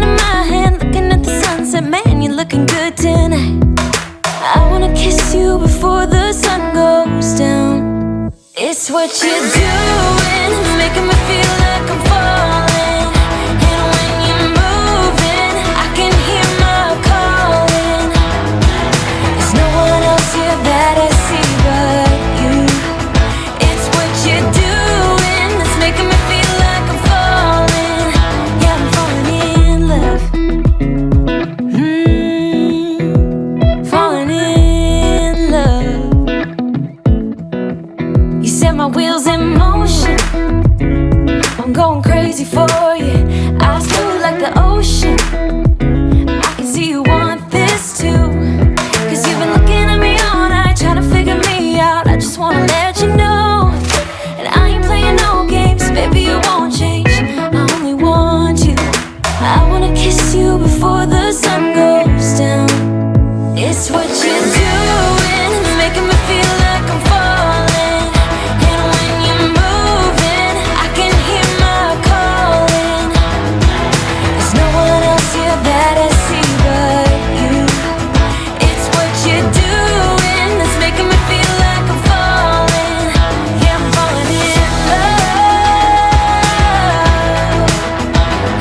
taking my hand, looking at the sunset. Man, you're looking good tonight. I wanna kiss you before the sun goes down. It's what you're doing, making me feel like I'm falling. And when you're moving, I can hear my calling. There's no one else here that I see but you. It's what you're doing that's making me feel like I'm falling. Yeah, I'm falling in love. Falling in love. You set my wheels in motion. I'm going crazy for you. Eyes blue like the ocean. I can see you want this too. Cause you've been looking at me all night, trying to figure me out. I just wanna let you know. And I ain't playing no games, baby, you won't change. I only want you. I wanna kiss you before the sun goes down. It's what you're doing, making me feel like I'm falling. And when you're moving, I can hear my calling. There's no one else here that I see but you. It's what you're doing that's making me feel like I'm falling. Yeah, I'm falling in love.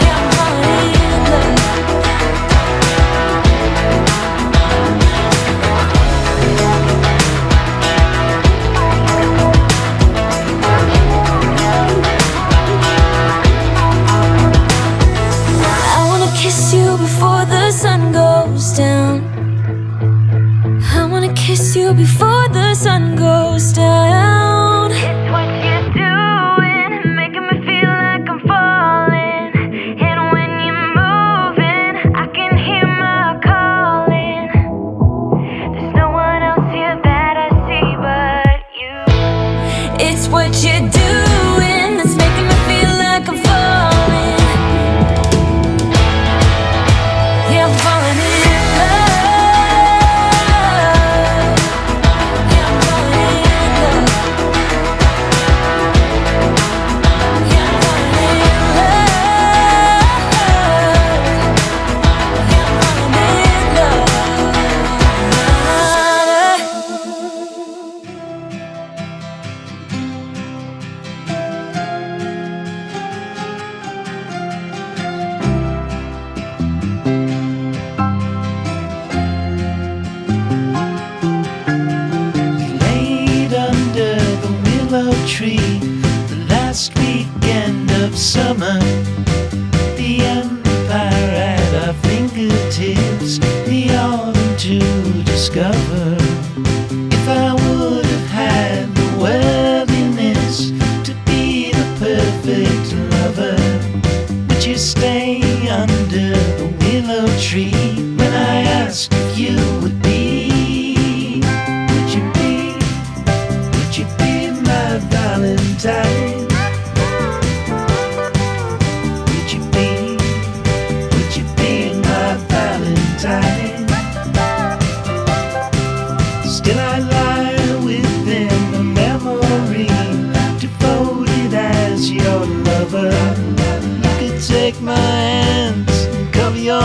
Yeah, I'm falling in love. I wanna kiss you before the sun goes down. I wanna kiss you before the sun goes down. It's what you're doing, making me feel like I'm falling. And when you're moving, I can hear my calling. There's no one else here that I see but you. It's what you're doing that's making me feel like I'm falling. Yeah, I'm falling in love. Yeah, I'm falling in love. Yeah, I'm falling in love. Yeah, I'm falling in love. Laid under the willow tree, the last weekend of summer. The empire at our fingertips, the autumn to discover. If I would have had the worthiness to be the perfect lover, would you stay under the willow tree when I asked if you would be? Would you be? Would you be my Valentine? Would you be? Would you be my Valentine? Still I lie within the memory, devoted as your lover. You could take my hands and cover your